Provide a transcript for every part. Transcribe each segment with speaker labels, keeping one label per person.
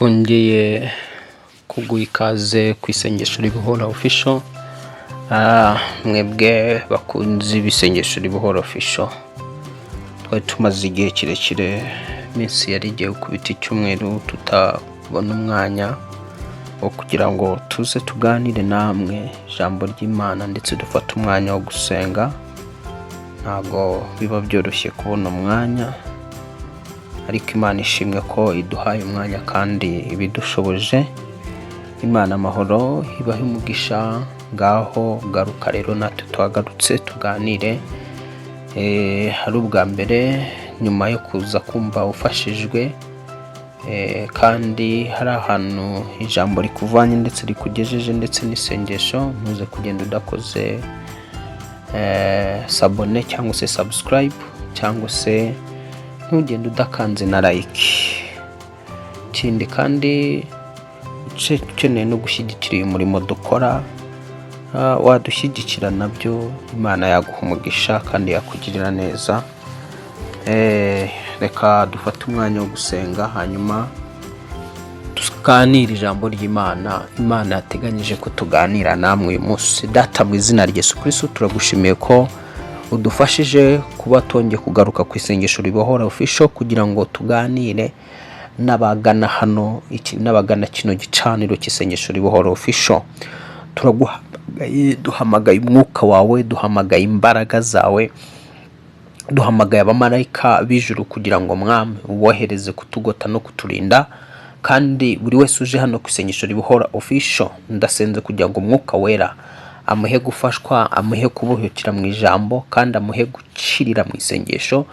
Speaker 1: twongeye kuguha ikaze ku isengesho ribohora official. Mwebwe bakunzi b'isengesho ribohora official, twari tumaze igihe kirekire, iminsi yari igiye gukubita icyumweru tutabona umwanya wo kugira ngo tuze tuganire namwe ijambo ry'Imana ndetse dufate umwanya wo gusenga. Ntabwo biba byoroshye kubona umwanya, ariko Imana ishimwe ko iduhaye umwanya kandi ibidushoboje. Imana amahoro ibahe umugisha. Ngaho garuka rero natwe twagarutse tuganire. Hari ubwa mbere nyuma yo kuza kumva ufashijwe, kandi hari ahantu ijambo rikuvanye ndetse rikugejeje ndetse n'isengesho, ntuze kugenda udakoze sabone cyangwa se subscribe, cyangwa se ntugende udakanze na like. Ikindi kandi ukeneye no gushyigikira uyu murimo dukora, wadushyigikira nabyo Imana yaguha umugisha kandi yakugirira neza. Reka dufate umwanya wo gusenga, hanyuma tuganire ijambo ry'Imana. Imana yateganyije ko tuganira namwe uyu munsi. Data, mu izina rya Yesu Kristo turagushimiye ko udufashije kuba tongeye kugaruka ku isengesho ribohora official, kugira ngo tuganire n'abagana hano n'abagana kino gicaniro cy'isengesho ribohora official. Turaguhamagaye, duhamagaye umwuka wawe, duhamagaye imbaraga zawe, duhamagaye abamarayika b'ijuru kugira ngo Mwami ubohereze kutugota no kuturinda. Kandi buri wese uje hano ku isengesho ribohora official, ndasenze kugira ngo umwuka wera amuhe gufashwa, amuhe kubohokera mu ijambo, kandi amuhe gucirira mu isengesho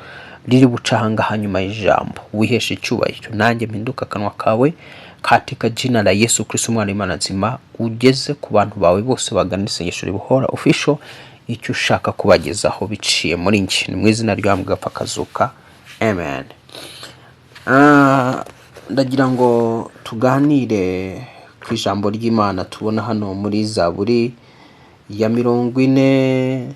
Speaker 1: riri bucahanga hanyuma y'ijambo. Wiheshe icyubahiro, nanjye mpinduka akanwa kawe, katika jina la Yesu Kristo umwana w'Imana nzima. Ugeze ku bantu bawe bose bagana isengesho ribohora official icyo ushaka kubagezaho biciye muri njye, ni mu izina ry'Umwami gapfa kazuka, amen. Ndagira ngo tuganire ku ijambo ry'Imana tubona hano muri Zaburi ya 40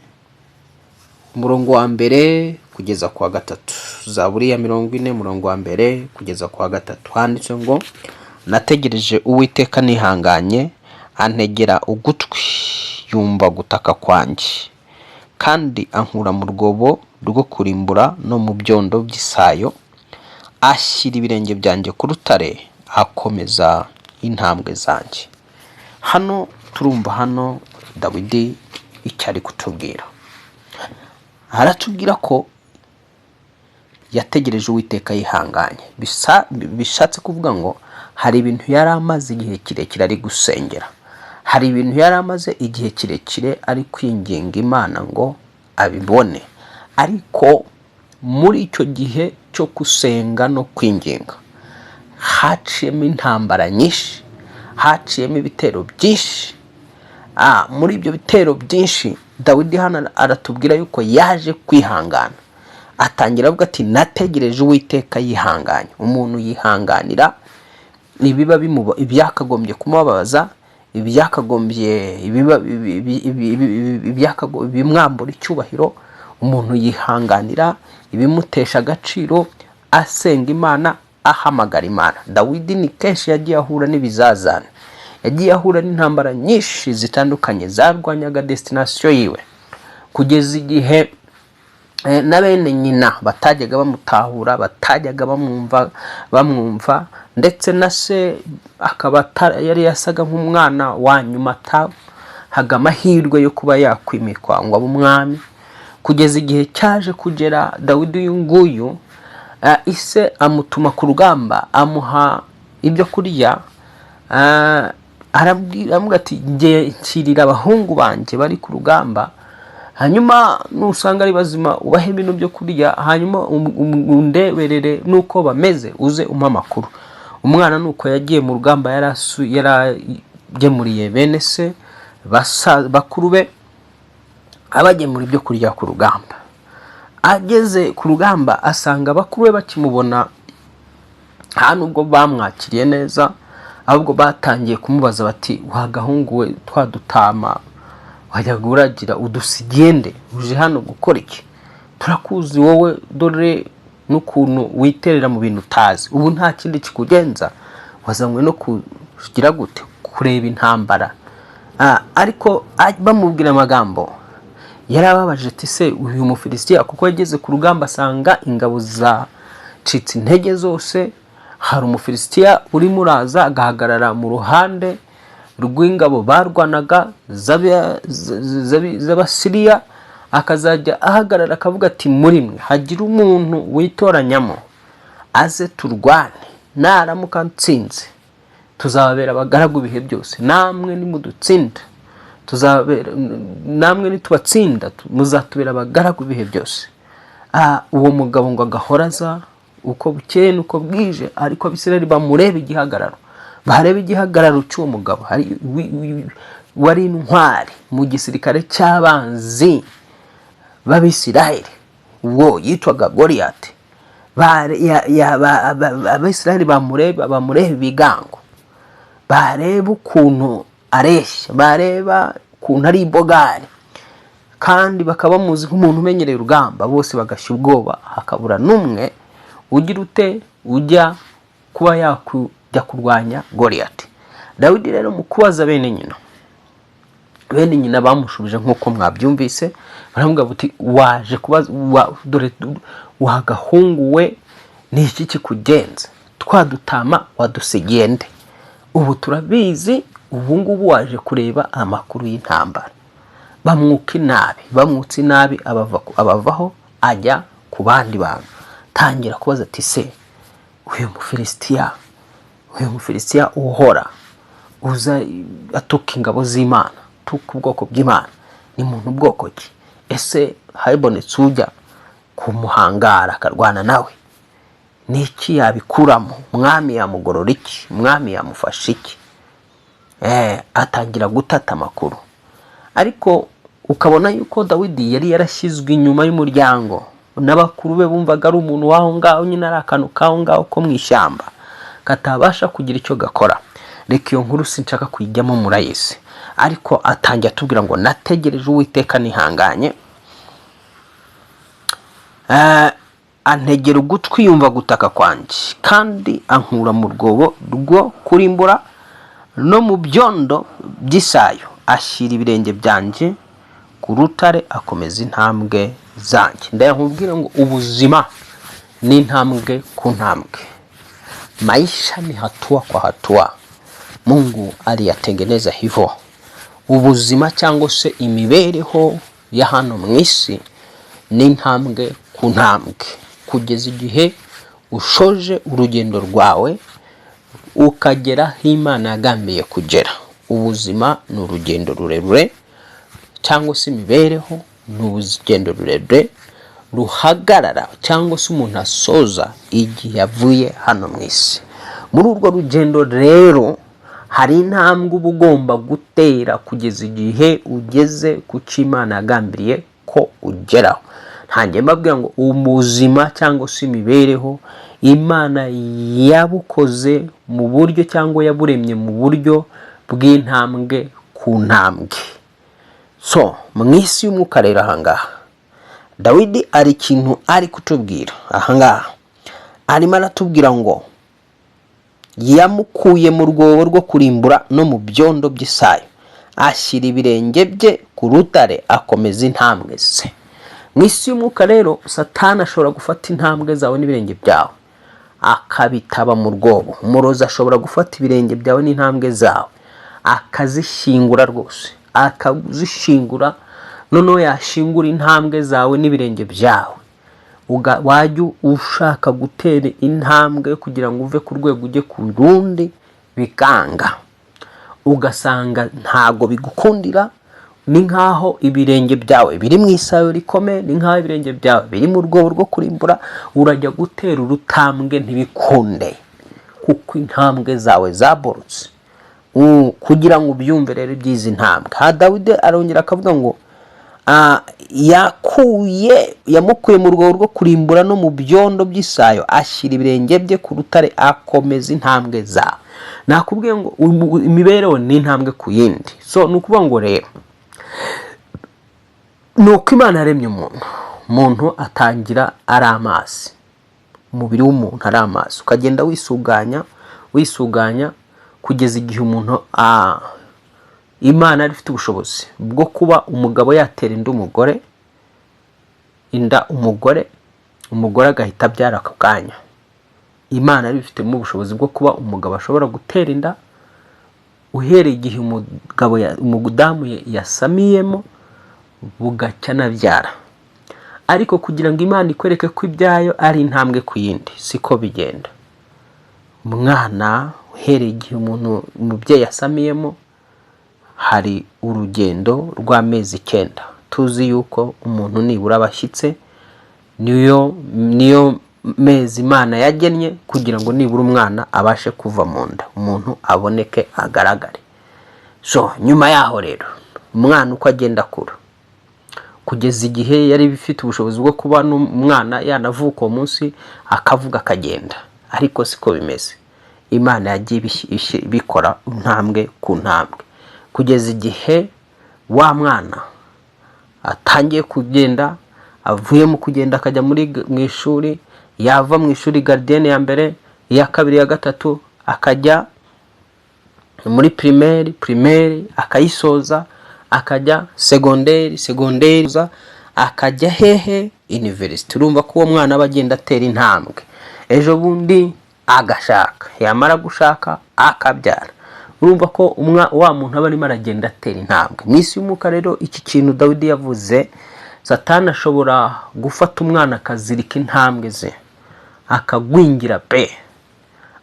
Speaker 1: umurongo wa mbere kugeza kwa gatatu. Zaburi ya 40 umurongo wa mbere kugeza kwa gatatu, handitse ngo: nategereje Uwiteka nihanganye, antegera ugutwi, yumva gutaka kwanjye, kandi ankura mu rwobo rwo kurimbura no mu byondo by'isayo. Ashyira ibirenge byanjye ku rutare, akomeza intambwe zanjye. Hano turumva hano Dawidi icyo ari kutubwira. Aratubwira ko yategereje Uwiteka yihanganye. Bishatse kuvuga ngo hari ibintu yari amaze igihe kirekire ari gusengera, hari ibintu yari amaze igihe kirekire ari kwinginga Imana ngo abibone. Ariko muri icyo gihe cyo gusenga no kwinginga haciyemo intambara nyinshi, haciyemo ibitero byinshi. Muri ibyo bitero byinshi Dawidi hano aratubwira yuko yaje kwihangana. Atangira avuga ati nategereje Uwiteka yihanganye. Umuntu yihanganira ibiba ibyakagombye kumubabaza, ibyakagombye bimwambura icyubahiro. Umuntu yihanganira ibimutesha agaciro, asenga Imana, ahamagara Imana. Dawidi ni kenshi yagiye ahura n'ibizazane, yagiye ahura n'intambara nyinshi zitandukanye zarwanyaga destination yiwe, kugeza igihe na bene nyina batajyaga bamutahura, batajyaga bamwumva, ndetse na se akaba yari yasaga nk'umwana wa nyuma atahaga amahirwe yo kuba yakwimikwa ngo abe umwami. Kugeza igihe cyaje kugera Dawidi uyu nguyu, ise amutuma ku rugamba, amuha ibyo kurya. Aramubwira ati ngiye nshyirira abahungu banjye bari ku rugamba, hanyuma nusanga ari bazima ubahe ibintu byo kurya, hanyuma undeberere nuko bameze, uze umpa amakuru. Umwana nuko yagiye mu rugamba, yaragemuriye bene se bakuru be, abagemura ibyo kurya ku rugamba. Ageze ku rugamba asanga bakuru be bakimubona nta nubwo bamwakiriye neza, ahubwo batangiye kumubaza bati wagahungu we, twadutama wajyaga uragira udusigende, uje hano gukora iki? Turakuzi wowe, dore n'ukuntu witerera mu bintu utazi, ubu nta kindi kikugenza wazanywe no kugira gute kureba intambara. Ariko bamubwira amagambo yarababaje ati se uyu Mufilisitiya kuko yageze ku rugamba asanga ingabo zacitse intege zose, hari Umufilisitiya urimo uraza agahagarara mu ruhande rw'ingabo barwanaga z'Abasiriya, akazajya ahagarara akavuga ati muri mwe hagira umuntu witoranyamo aze turwane, naramuka nsinze tuzababera abagaragu ibihe byose, namwe nimudutsinda tuzababera, namwe nitubatsinda muzatubera abagaragu ibihe byose. Uwo mugabo ngo agahoraza uko bukeye nuko bwije, ariko Abisirayeli bamureba igihagararo, bareba igihagararo cy'uwo mugabo wari intwari mu gisirikare cy'abanzi b'Abisirayeli, uwo yitwaga Goliyati. Abisirayeli bamureba ibigango, bareba ukuntu areshya, bareba ukuntu ari ibogari, kandi bakaba bamuzi nk'umuntu umenyereye urugamba, bose bagashya ubwoba, hakabura n'umwe ugira ujya kuba yakujya kurwanya Goliyati. Dawidi rero mu kubaza bene nyina bamushubije nk'uko mwabyumvise, baramubwira bati waje kubaza dore wagahunguwe n'iki kikugenza, twadutama wadusigiye nde? Ubu turabizi, ubu ngubu waje kureba amakuru y'intambara. bamwutse inabi abavaho ajya ku bandi bantu, tangira kubaza ati se uyu Mufilisitiya uhora uza atuka ingabo z'Imana, tuka ubwoko bw'Imana, ni muntu bwoko ki? Ese habonetse ujya kumuhangara akarwana nawe, niki yabikuramo? Mwami yamugorora iki? Mwami yamufasha iki? Atangira gutata amakuru. Ariko ukabona yuko Dawidi yari yarashyizwe inyuma y'umuryango, n'abakuru be bumvaga ari umuntu waho ngaho, nyine ari akantu kaho ngaho ko mu ishyamba katabasha kugira icyo gakora. Reka iyo nkuru sinshaka kuyijyamo murayise, ariko atangira atubwira ngo nategereje Uwiteka nihanganye, antegera ugutwi yumva gutaka kwanjye, kandi ankura mu rwobo rwo kurimbura no mu byondo by'isayo, ashyira ibirenge byanjye ku rutare, akomeza intambwe zanjye. Ndayakubwira ngo ubuzima ni intambwe ku ntambwe. Maisha ni hatua kwa hatua. Mungu aliyatengeneza hivyo. Ubuzima cyangwa se imibereho ya hano mu isi ni intambwe ku ntambwe, kugeza igihe ushoje urugendo rwawe ukagera aho Imana yagambiye kugera. Ubuzima ni urugendo rurerure, cyangwa se imibereho ni urugendo rurerure ruhagarara, cyangwa se umuntu asoza igihe yavuye hano mu isi. Muri urwo rugendo rero hari intambwe uba ugomba gutera kugeza igihe ugeze ku cyo Imana yagambiriye ko ugeraho. Ntange mbabwira ngo ubuzima cyangwa se imibereho Imana yabukoze mu buryo, cyangwa yaburemye mu buryo bw'intambwe ku ntambwe. So mu isi y'umwuka rero ahangaha Dawidi ari ikintu ari kutubwira ahangaha, arimo aratubwira ngo yamukuye mu rwobo rwo kurimbura no mu byondo by'isayo, ashyira ibirenge bye ku rutare, akomeza intambwe ze. Mu isi y'umwuka rero Satani ashobora gufata intambwe zawe n'ibirenge byawe akabitaba mu rwobo. Umurozi ashobora gufata ibirenge byawe n'intambwe zawe akazishingura rwose, akazishingura. Noneho yashingura intambwe zawe n'ibirenge byawe, wajya ushaka gutera intambwe kugira ngo uve ku rwego ujye ku rundi, bikanga, ugasanga ntago bigukundira. Ni nkaho ibirenge byawe biri mu isayo rikomeye, ni nkaho ibirenge byawe biri mu rwobo rwo kurimbura, urajya gutera urutambwe ntibikunde kuko intambwe zawe zaborotse. Kugira ngo ubyumve rero iby'izi ntambwe, Dawidi arongera akavuga ngo yamukuye mu rwobo rwo kurimbura no mu byondo by'isayo, ashyira ibirenge bye ku rutare, akomeza intambwe zawe. Nakubwiye ngo imibereho ni intambwe ku yindi. So ni ukuvuga ngo rero nuko Imana yaremye umuntu atangira ari amazi, umubiri w'umuntu ari amazi, ukagenda wisuganya wisuganya kugeza igihe umuntu Imana ari ifite ubushobozi bwo kuba umugabo yatera inda umugore agahita abyara ako kanya. Imana ari ifitemo ubushobozi bwo kuba umugabo ashobora gutera inda uhereye igihe umudamu yasamiyemo bugacya nabyara. Ariko kugira ngo Imana ikwereke ko ibyayo ari intambwe ku yindi siko bigenda. Umwana uhereye igihe umubyeyi yasamiyemo hari urugendo rw'amezi 9. Tuzi yuko umuntu nibura abashyitse niyo mezi Imana yagennye kugira ngo nibura umwana abashe kuva mu nda, umuntu aboneke agaragare. So nyuma yaho rero umwana uko agenda akura kugeza igihe yari bifite ubushobozi bwo kuba n'umwana yanavuka uwo munsi akavuga akagenda, ariko siko bimeze. Imana yagiye bikora intambwe ku ntambwe kugeza igihe wa mwana atangiye kugenda, avuye mu kugenda akajya mu ishuri, yava mu ishuri gardienne ya mbere, iya kabiri, ya gatatu, akajya muri primaire akayisoza, akajya secondaire akajya hehe university. Urumva ko uwo mwana abagenda atera intambwe, ejo bundi agashaka, yamara gushaka akabyara. Urumva ko wa muntu aba arimo aragenda atera intambwe mw'isi y'umuka. Rero iki kintu Dawidi yavuze, Satani ashobora gufata umwana akazirika intambwe ze akagwingira pe,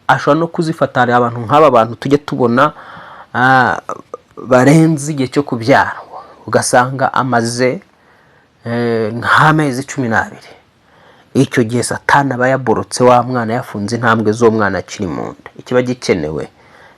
Speaker 1: ashobora no kuzifata. Hari abantu nk'aba bantu tujye tubona barenze igihe cyo kubyara, ugasanga amaze nk'amezi 12. Icyo gihe Satani aba yaborotse wa mwana, yafunze intambwe zo mwana akiri mu nda. Ikiba gikenewe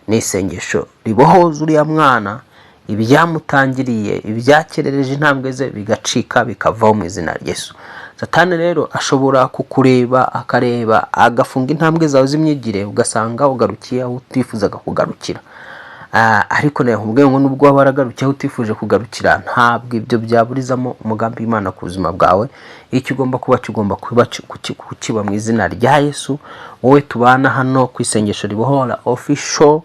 Speaker 1: ni isengesho ribohoza uriya mwana, ibyamutangiriye, ibyakerereje intambwe ze bigacika bikavaho mu izina rya Yesu. Satani rero ashobora kukureba akareba agafunga intambwe zawe z'imyigire, ugasanga ugarukiye aho utifuzaga kugarukira. Ariko nakubwiye ngo nubwo waba waragarukiye aho utifuje kugarukira, ntabwo ibyo byaburizamo umugambi w'Imana ku buzima bwawe. Icyo ugomba kuba kukiba mu izina rya Yesu. Wowe tubana hano ku isengesho ribohora official,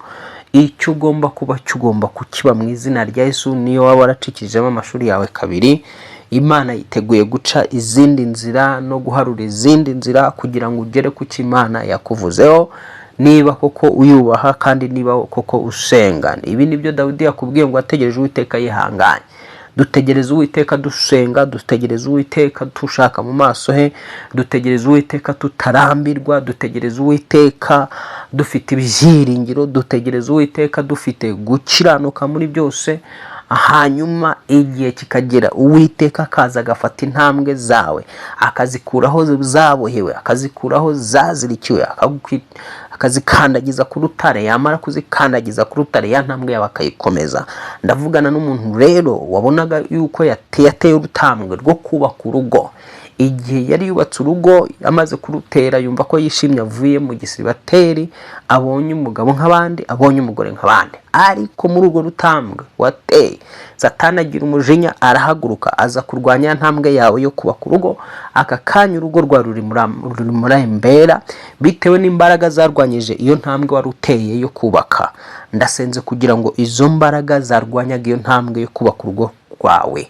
Speaker 1: icyo ugomba kuba kukiba mu izina rya Yesu. Niyo waba waracikijemo amashuri yawe kabiri, Imana yiteguye guca izindi nzira no guharura izindi nzira kugira ngo ugere ku cyo Imana yakuvuzeho, niba koko uyubaha kandi niba koko usenga. Ibi nibyo Dawidi yakubwiye ngo ategereje Uwiteka yihanganye. Dutegereza Uwiteka dusenga, dutegereza Uwiteka tushaka mu maso he, dutegereza Uwiteka tutarambirwa, dutegereza Uwiteka dufite ibyiringiro, dutegereza Uwiteka dufite gukiranuka muri byose. Hanyuma igihe kikagera Uwiteka akaza agafata intambwe zawe akazikuraho zabohewe, akazikuraho zazirikiwe, akazikandagiza ku rutare. Yamara kuzikandagiza ku rutare, ya ntambwe yawe akayikomeza. Ndavugana n'umuntu rero wabonaga yuko yateye urutambwe rwo kubaka urugo. Igihe yari yubatse urugo, amaze kurutera yumva ko yishimye, avuye mu gisibateri, abonye umugabo nk'abandi, abonye umugore nk'abandi. Ariko muri urwo rutambwe wateye, Satani agira umujinya, arahaguruka aza kurwanya ntambwe yawe yo kubaka urugo. Aka kanya urugo rwa ruri muri mbera, bitewe n'imbaraga zarwanyije iyo ntambwe wari uteye yo kubaka. Ndasenze kugira ngo izo mbaraga zarwanyaga iyo ntambwe yo kubaka urugo rwawe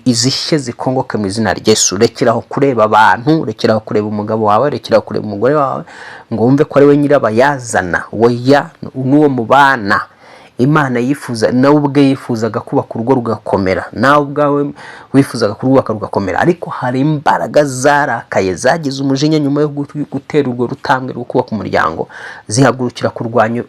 Speaker 1: izishye zikongoke mu izina rya Yesu. Rekeraho kureba abantu, rekeraho kureba umugabo wawe, rekeraho kureba umugore wawe ngo wumve ko ari we nyirabayazana. Oya, n'uwo mubana. Imana yifuza, nawe ubwe yifuzaga kubaka urugo rugakomera, nawe ubwawe wifuzaga kurwubaka rugakomera. Ariko hari imbaraga zarakaye zagize umujinya nyuma yo gutera urwo rutambwe rwo kubaka umuryango, zihagurukira kurwanya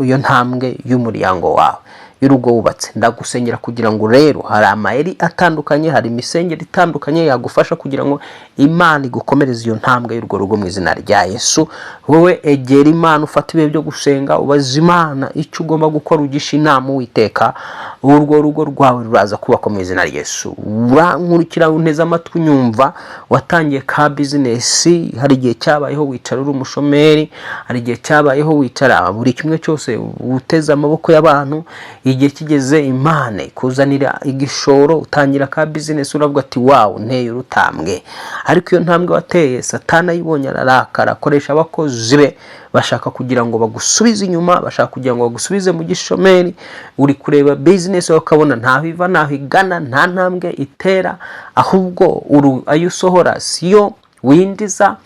Speaker 1: iyo ntambwe y'umuryango wawe y'urugo wubatse. Ndagusengera kugira ngo rero, hari amayeri atandukanye, hari imisengero itandukanye yagufasha kugira ngo Imana igukomereze iyo ntambwe y'urwo rugo mu izina rya Yesu. Wowe egera Imana, ufata ibihe byo gusenga, ubaza Imana icyo ugomba gukora, ugisha inama Uwiteka, urwo rugo rwawe ruraza kubakwa mu izina rya Yesu. Urankurikira unteze amatwi unyumva, watangiye ka business, hari igihe cyabayeho wicara uri umushomeri, hari igihe cyabayeho wicara buri kimwe cyose uteze amaboko y'abantu. igihe kigeze Imana ikuzanira igishoro utangira ka business uravuga ati wow nteye urutambwe, ariko iyo ntambwe wateye Satani ayibonye ararakara, akoresha abakozi be bashaka kugira ngo bagusubize inyuma, bashaka kugira ngo bagusubize mu gishomeri. Uri kureba business ukabona ntaho iva ntaho igana, nta ntambwe itera, ahubwo ayo usohora siyo windiza.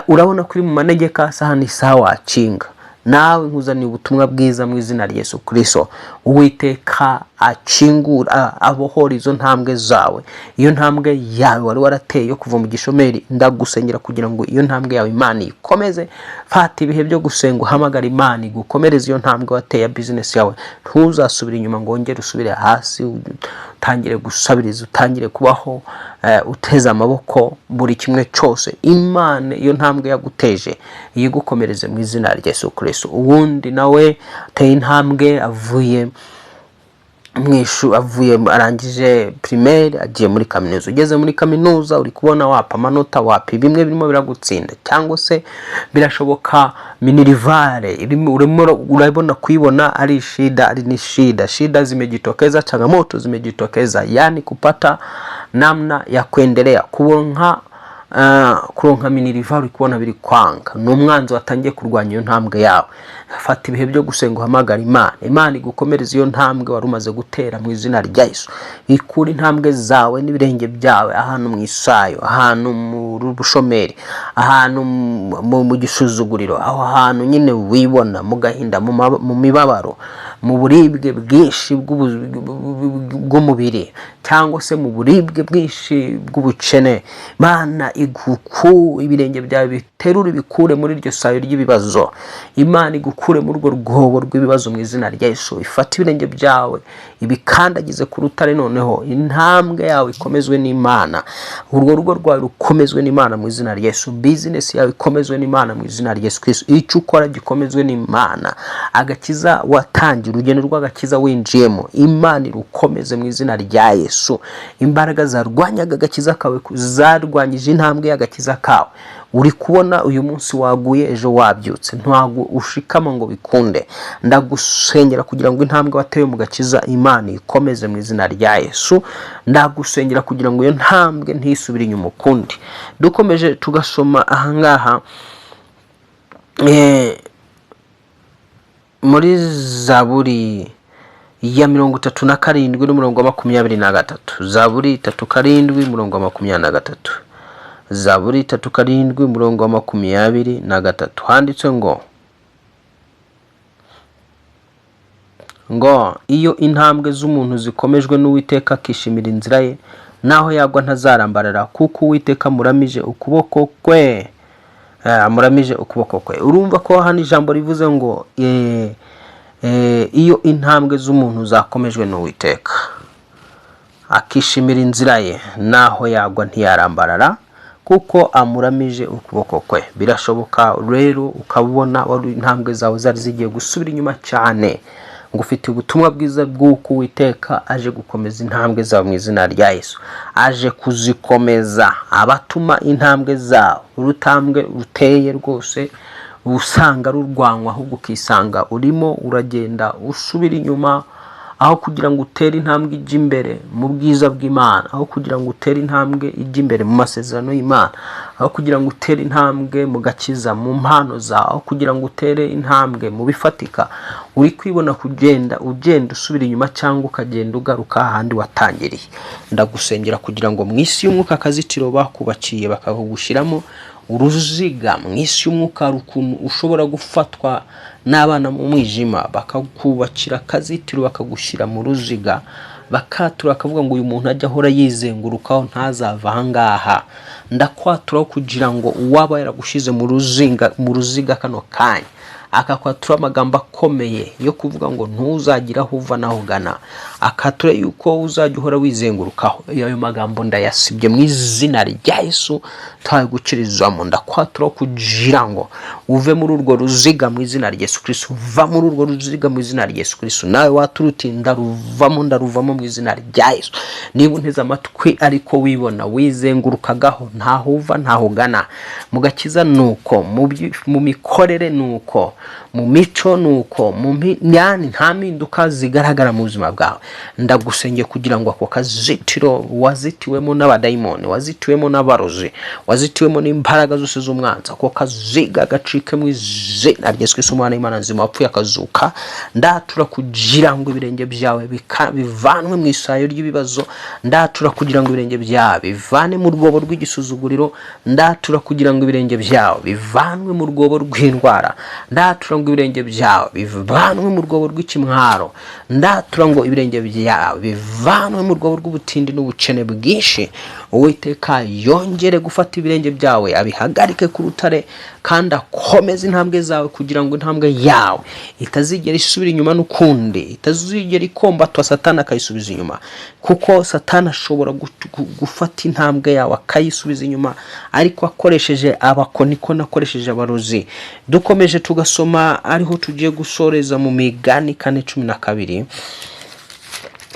Speaker 1: Urabona kuri mu manegeka saha ni saha wacinga. Nawe nkuzaniye ubutumwa bwiza mu izina rya Yesu Kristo. Uwiteka acingura abohora izo ntambwe zawe. Iyo ntambwe yawe wari warateye yo kuva mu gishomeri, ndagusengera kugira ngo iyo ntambwe yawe Imana ikomeze. Fata ibihe byo gusenga, uhamagara Imana igukomereze iyo ntambwe wateye ya business yawe. Ntuzasubira inyuma ngo wongere usubire hasi, utangire gusabiriza, utangire kubaho uteze amaboko buri kimwe cyose. Imana iyo ntambwe yaguteje yigukomereze mu izina rya Yesu Kristo. Uwundi nawe ateye intambwe avuye arangije primaire agiye muri kaminuza. Ugeze muri kaminuza uri kubona wapa amanota, wapi bimwe birimo biragutsinda, cyangwa se birashoboka minirivare urabona kuibona ari shida, ari ni shida zimejitokeza, changamoto zimejitokeza, yani kupata namna ya kuendelea kuronka minirivare kubona biri kwanga. N'umwanzi watangiye kurwanya iyo ntambwe yawe. Fata ibihe byo gusenga, uhamagara Imana igukomereze iyo ntambwe wari umaze gutera mu izina rya Yesu. Ikura intambwe zawe n'ibirenge byawe ahantu mu isayo, ahantu mu bushomeri, ahantu mu gisuzuguriro, aho hantu nyine wibona mu gahinda, mu mibabaro, mu buribwe bwinshi bw'umubiri, cyangwa se mu buribwe bwinshi bw'ubukene. Imana ibirenge byawe biterure bikure muri iryo sayo ry'ibibazo. Imana igukure muri urwo rwobo rw'ibibazo mu izina rya Yesu. Ifata ibirenge byawe ibikandagize ku rutare, noneho intambwe yawe ikomezwe n'Imana, urwo rugo rwawe rukomezwe n'Imana mu izina rya Yesu. Business yawe ikomezwe n'Imana mu izina rya Yesu Kristo. Icyo ukora gikomezwe n'Imana. Agakiza watangiye, urugendo rw'agakiza winjiyemo, Imana irukomeze mu izina rya Yesu. Imbaraga zarwanyaga agakiza kawe zarwanyije intambwe y'agakiza kawe. Uri kubona uyu munsi waguye, ejo wabyutse, ntago ushikama ngo bikunde. Ndagusengera kugira ngo intambwe watewe mu gakiza Imana ikomeze mu izina rya Yesu. Ndagusengera kugira ngo iyo ntambwe ntisubire inyuma ukundi. Dukomeje tugasoma ahangaha muri Zaburi ya 37 n'umurongo wa 23. Zaburi 37 umurongo wa 23. Zaburi 37 umurongo wa 23 handitse ngo iyo intambwe z'umuntu zikomejwe n'Uwiteka akishimira inzira ye, naho yagwa ntazarambarara, kuko Uwiteka muramije ukuboko kwe. Urumva ko hano ijambo rivuze ngo iyo intambwe z'umuntu zakomejwe n'Uwiteka akishimira inzira ye, naho yagwa ntiyarambarara, kuko amuramije ukuboko kwe. Birashoboka rero ukabona wari intambwe zawe zari zigiye gusubira inyuma cyane, ngo ufite ubutumwa bwiza bw'uko Uwiteka aje gukomeza intambwe zawe mu izina rya Yesu. Aje kuzikomeza, abatuma intambwe zawe urutambwe ruteye rwose usanga rurwanywa, ahubwo ukisanga urimo uragenda usubira inyuma, aho kugira ngo utere intambwe ijya imbere mu bwiza bw'Imana, aho kugira ngo utere intambwe ijya imbere mu masezerano y'Imana, aho kugira ngo utere intambwe mu gakiza, mu mpano zawe, aho kugira ngo utere intambwe mu bifatika, uri kwibona ugenda usubira inyuma, cyangwa ukagenda ugaruka ahandi watangiriye. Ndagusengera kugira ngo mu isi y'umwuka akazitiro bakubaciye bakagushyiramo uruziga, mu isi y'umwuka rukuntu ushobora gufatwa n'abana mu mwijima, bakakubakira akazitiro bakagushyira mu ruziga, bakatura akavuga ngo uyu muntu ajya ahora yizengurukaho ntazava ahangaha. Ndakwatura kugira ngo uwaba yaragushize mu ruziga kano kanya akakwatura amagambo akomeye yo kuvuga ngo ntuzagira aho uva naho ugana, akatura yuko uzajya uhora wizengurukaho. Ayo magambo ndayasibye mu izina rya Yesu, tagukirizamo. Ndakwatura kugira ngo uve muri urwo ruziga mu izina rya Yesu Kristo. Va muri urwo ruziga mu izina rya Yesu Kristo. Nawe waturuti ndaruvamo mu izina rya Yesu. Niba unteze amatwi ariko wibona wizengurukagaho ntaho uva ntaho ugana, mu gakiza nuko, mu mikorere nuko, mu mico nuko yani nta mpinduka zigaragara mu buzima bwawe. Ndagusengeye kugira ngo ako kazitiro wazitiwemo n'abadayimoni, wazitiwemo n'abarozi, wazitiwemo n'imbaraga zose z'umwanzi, ako kaziga gacike mu izina rya Yesu Kristo umwana w'Imana nzima wapfuye akazuka. Ndatura kugira ngo ibirenge byawe bivanwe mu isayo ry'ibibazo, ndatura kugira ngo ibirenge byawe bivane mu rwobo rw'igisuzuguriro, ndatura kugira ngo ibirenge byawe bivanwe mu rwobo rw'indwara, ndatura ngo ibirenge byawe bivanwe mu rwobo rw'ikimwaro, ndatura ngo ibirenge byawe bivanwe mu rwobo rw'ubutindi n'ubukene bwinshi. Uwiteka yongere gufata ibirenge byawe abihagarike ku rutare kandi akomeze intambwe zawe kugira ngo intambwe yawe itazigera isubira inyuma n'ukundi, itazigera ikombatwa Satani akayisubiza inyuma, kuko Satani ashobora gufata intambwe yawe akayisubiza inyuma ariko akoresheje abakoniko nakoresheje abarozi. Dukomeje tugasoma ariho tugiye gusoreza mu Migani 4:12,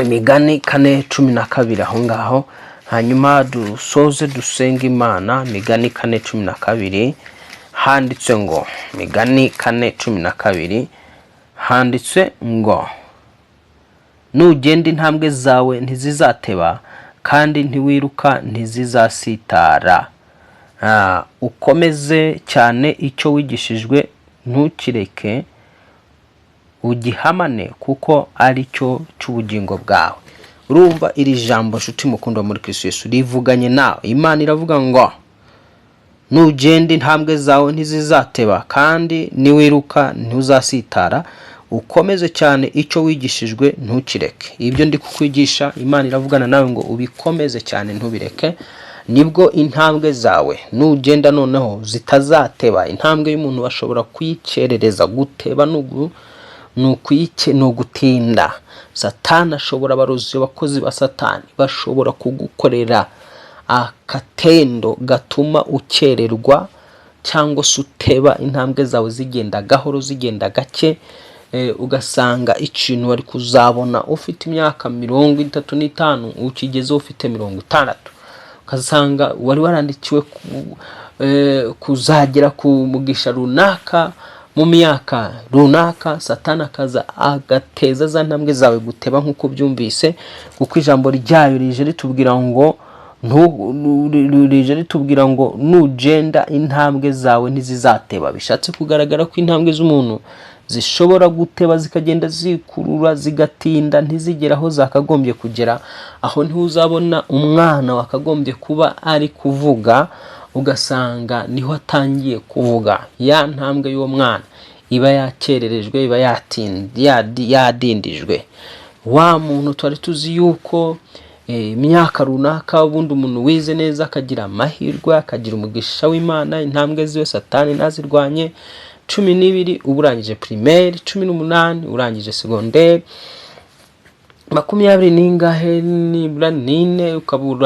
Speaker 1: Migani 4:12 aho ngaho, hanyuma dusoze dusenga Imana. Migani 4:12 handitse ngo, Migani 4:12 handitse ngo, nugenda intambwe zawe ntizizateba kandi ntiwiruka ntizizasitara. Ukomeze cyane icyo wigishijwe ntukireke, ugihamane kuko ari cyo cy'ubugingo bwawe. Urumva iri jambo nshuti mukundwa muri Kristo Yesu rivuganye nawe. Imana iravuga ngo nugenda intambwe zawe ntizizateba kandi niwiruka ntuzasitara, ukomeze cyane icyo wigishijwe ntukireke. Ibyo ndi kukwigisha Imana iravugana nawe ngo ubikomeze cyane ntubireke, nibwo intambwe zawe nugenda noneho zitazateba. Intambwe y'umuntu bashobora kuyicerereza, guteba nugutinda. Satani ashobora, abarozi abakozi ba Satani bashobora kugukorera akatendo gatuma ukererwa cyangwa se uteba intambwe zawe zigenda gahoro, zigenda gake. Ugasanga ikintu wari kuzabona ufite imyaka 35 ukigezeho ufite 60. Ugasanga wari warandikiwe kuzagera ku mugisha runaka mu myaka runaka, Satani akaza agateza za ntambwe zawe guteba nk'uko byumvise, kuko ijambo ryayo rije ritubwira ngo nugenda intambwe zawe ntizizateba. Bishatse kugaragara ko intambwe z'umuntu zishobora guteba zikagenda zikurura zigatinda ntizigera aho zakagombye kugera. Aho niho uzabona umwana wakagombye kuba ari kuvuga, ugasanga niho atangiye kuvuga. Ya ntambwe y'uwo mwana iba yakererejwe, iba yadindijwe. Wa muntu twari tuzi yuko imyaka runaka ubundi umuntu wize neza akagira amahirwe, akagira umugisha w'Imana, intambwe ziwe Satani nazirwanye. 12 uburangije primaire, 18 urangije secondaire, 20 ningahe nibura 4 ukaba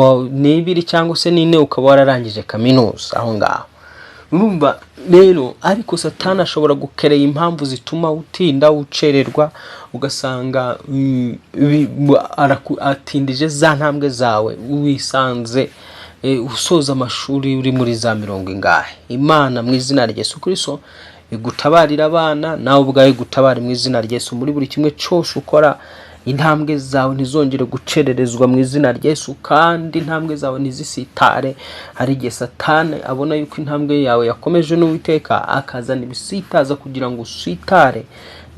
Speaker 1: 2 cyangwa se 4 ukaba wararangije kaminuza aho ngaho. Urumva rero, ariko Satani ashobora gukereye impamvu zituma utinda ucererwa, ugasanga atindije za ntambwe zawe, wisanze usoza amashuri uri muri za 40 ingahe. Imana mu izina rya Yesu Kristo igutabarira abana, nawe ubwawe gutabara mu izina rya Yesu muri buri kimwe cyose ukora. Intambwe zawe ntizongere gucererezwa mu izina rya Yesu, kandi intambwe zawe ntizisitare. Hari igihe Satani abona yuko intambwe yawe yakomeje n'Uwiteka akazana ibisitaza kugira ngo usitare.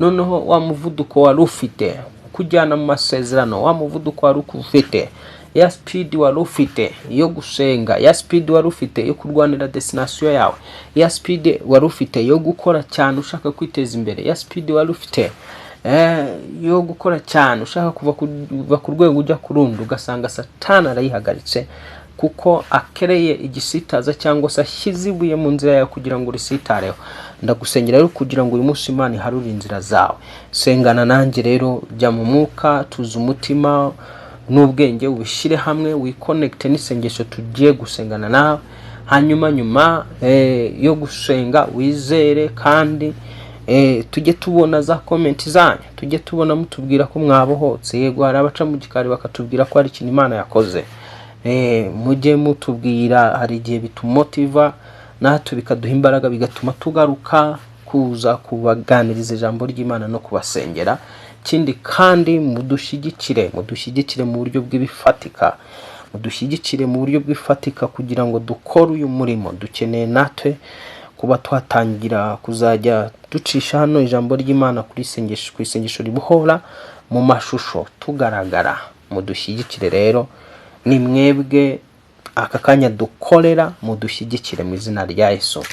Speaker 1: Noneho wa muvuduko wari ufite kujyana mu masezerano, wa muvuduko wari ufite, ya speed wari ufite yo gusenga, ya speed wari ufite yo kurwanira destination yawe, ya speed wari ufite yo gukora cyane ushaka kwiteza imbere, ya speed wari ufite yo gukora cyane ushaka kuva ku rwego ujya ku rundi, ugasanga Satani arayihagaritse kuko akereye igisitaza cyangwa se ashyizibuye mu nzira yawe kugira ngo urisitareho. Ndagusengera rero kugira ngo uyu munsi Imana iharure inzira zawe. Sengana nanjye rero, jya mu mwuka, tuza umutima n'ubwenge ubishyire hamwe, wiconnect n'isengesho tugiye gusengana nawe. Hanyuma nyuma yo gusenga wizere, kandi tujye tubona za comment zanyu, tujye tubona mutubwira ko mwabohotse. Yego hari abaca mu gikari bakatubwira ko hari ikintu Imana yakoze. Mujye mutubwira, hari igihe bitumotiva natwe bikaduha imbaraga bigatuma tugaruka kuza kubaganiriza ijambo ry'Imana no kubasengera. Kindi kandi mudushyigikire mu buryo bw'ibifatika, mudushyigikire mu buryo bw'ifatika kugira ngo dukore uyu murimo. Dukeneye natwe kuba twatangira kuzajya ducisha hano ijambo ry'Imana ku isengesho ribuhora mu mashusho tugaragara. Mudushyigikire rero, ni mwebwe aka kanya dukorera, mudushyigikire mu izina rya Yesu.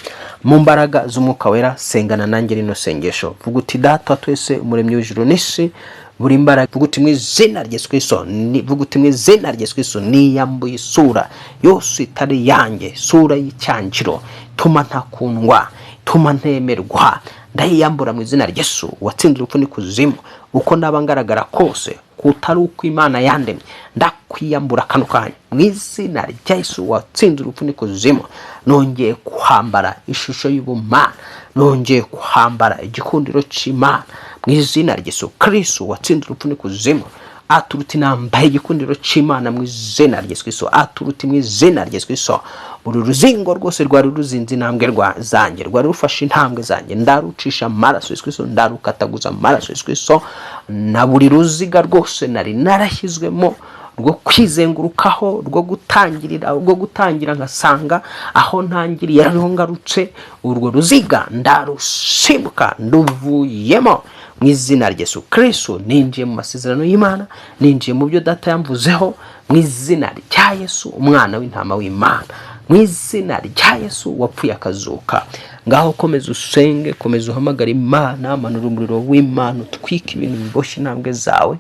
Speaker 1: Mu mbaraga z'Umwuka Wera sengana nanjye rino sengesho. Vuga uti: Data twese umuremyi w'ijuru n'isi, buri mbaraga. Vuga uti: mu izina rya Yesu Kristo, vuga uti: mu izina rya Yesu Kristo, niyambuye isura yose itari yanjye, isura y'icyanjiro, tuma ntakundwa, tuma ntemerwa, ndayiyambura mu izina rya Yesu watsinze urupfu n'ikuzimu. Uko naba ngaragara kose, kutari uko Imana yandemye, ndakwiyambura kano kanya mu izina rya Yesu watsinze urupfu n'ikuzimu. Nongeye kuhambara ishusho y'ubumana, nongeye kuhambara igikundiro cy'Imana mu izina rya Yesu Kristo watsinze urupfu n'ikuzimu. Aturuti nambaye igikundiro cy'Imana mu izina rya Yesu Kristo, aturuti mu izina rya Yesu Kristo. Uru ruzingo rwose rwari ruzinze intambwe zanjye, rwari rufashe intambwe zanjye, ndarucisha amaraso Yesu Kristo, ndarukataguza amaraso Yesu Kristo. Na buri ruziga rwose nari narashyizwemo rwo kwizengurukaho, rwo gutangira nkasanga aho ntangiriye ariho ngarutse, urwo ruziga ndarusimbuka nduvuyemo mu izina rya Yesu Kristo. Ninjiye mu masezerano y'Imana, ninjiye mu byo Data yamvuzeho mu izina rya Yesu, umwana w'intama w'Imana, mu izina rya Yesu wapfuye akazuka. Ngaho komeza usenge, komeza uhamagara Imana, manura umuriro w'Imana utwika ibintu biboshye intambwe zawe.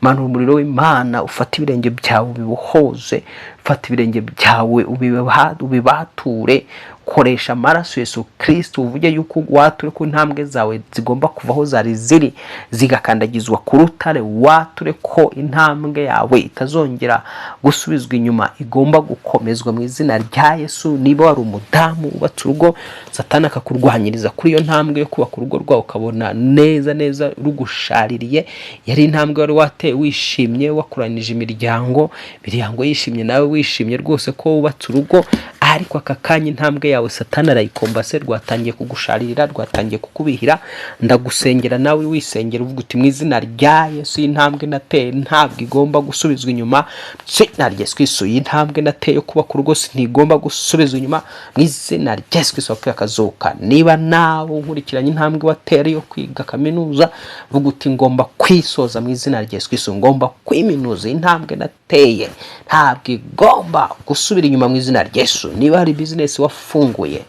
Speaker 1: Manura umuriro w'Imana, ufata ibirenge byawe ubibohoze, ufata ibirenge byawe ubibature. Koresha amaraso Yesu Kristo, uvuge yuko wature ko intambwe zawe zigomba kuvaho zari ziri zigakandagizwa ku rutare. Wature ko intambwe yawe itazongera gusubizwa inyuma, igomba gukomezwa mu izina rya Yesu. Niba wari umudamu ubatse urugo, Satani akakurwanyiriza kuri iyo ntambwe yo kubaka urugo rwawe, ukabona neza rugushaririye, yari intambwe wari wateye wishimye, wakuranije imiryango yishimye, nawe wishimye rwose ko wubatse urugo, ariko aka kanya intambwe yawe Satani arayikombase, rwatangiye kugusharira, rwatangiye kukubihira. Ndagusengera nawe wisengera, uvuga uti: mu izina rya Yesu, intambwe nateye ntabwo igomba gusubizwa inyuma. Izina rya Yesu Kristo, intambwe nateye yo kubaka urugo ntigomba gusubizwa inyuma mu izina rya Yesu Kristo wapfuye akazuka. Niba nawe unkurikiranye intambwe wateye yo kwiga kaminuza, vuga uti: ngomba kwisoza mu izina rya Yesu Kristo, ngomba kwiminuza. Intambwe nateye ntabwo igomba gusubira inyuma mu izina rya Yesu. Niba hari business wafunguye,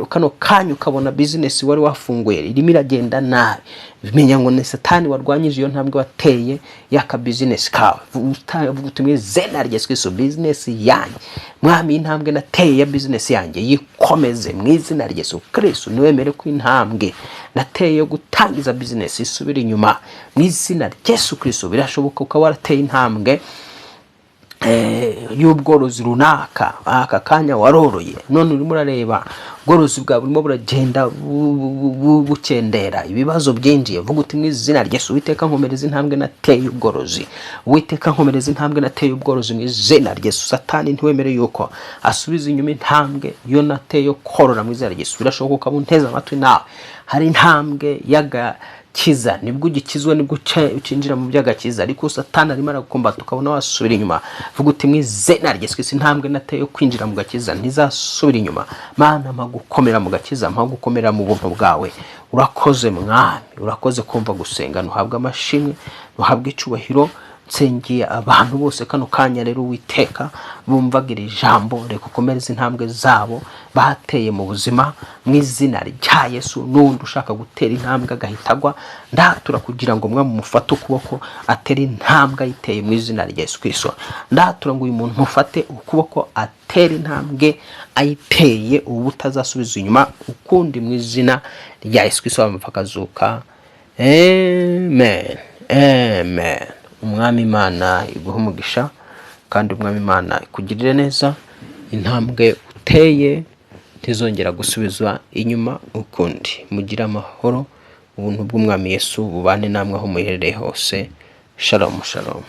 Speaker 1: kano kanya ukabona business wari wafunguye irimo iragenda nabi, bimenya ngo ni Satani warwanyije iyo ntambwe wateye yaka business kawe. Vuga uti: mu izina rya Yesu Kristo, business yanjye, mwami, intambwe nateye ya business yanjye yikomeze mu izina rya Yesu Kristo. Niwemere ko intambwe nateye yo gutangiza business isubira inyuma mu izina rya Yesu Kristo. Birashoboka ukaba warateye intambwe y'ubworozi runaka, aka kanya waroroye, none urimo urareba ubworozi bwawe burimo buragenda bukendera, ibibazo byinjiye. Vuga uti: mu izina rya Yesu, Uwiteka nkomereza intambwe nateye ubworozi, Uwiteka nkomereza intambwe nateye ubworozi mu izina rya Yesu. Satani ntiwemere yuko asubiza inyuma intambwe yo nateye yo korora mu izina rya Yesu. Birashoboka ukaba unteze amatwi nawe, hari intambwe kiza, nibwo ugikizwa, nibwo ucinjira mu by'agakiza, ariko Satani arimo aragukombata ukabona wasubira inyuma. Vuga uti: mu izina rya Yesu, intambwe nateye yo kwinjira mu gakiza ntizasubira inyuma. Mana, gukomera mu gakiza, gukomera mu buntu bwawe. Urakoze mwami, urakoze kumva gusenga. Nuhabwa amashimwe, nuhabwa icyubahiro. Nsengeye abantu bose kano kanya rero, Uwiteka, bumvagira ijambo, reka ukomereze intambwe zabo bateye mu buzima mu izina rya Yesu. N'undi ushaka gutera intambwe agahitagwa, ndatura kugira ngo mwe mufate ukuboko atera intambwe ayiteye mu izina rya Yesu Kristo. Ndatura ngo uyu muntu mufate ukuboko atera intambwe ayiteye ubu utazasubiza inyuma ukundi mu izina rya Yesu Kristo wamupfakazuka. Amen. Amen. Umwami Imana iguhe umugisha, kandi Umwami Imana ikugirire neza. Intambwe uteye ntizongera gusubizwa inyuma ukundi. Mugira amahoro, ubuntu bw'Umwami Yesu bubane namwe aho muherereye hose. Shalom, shalom.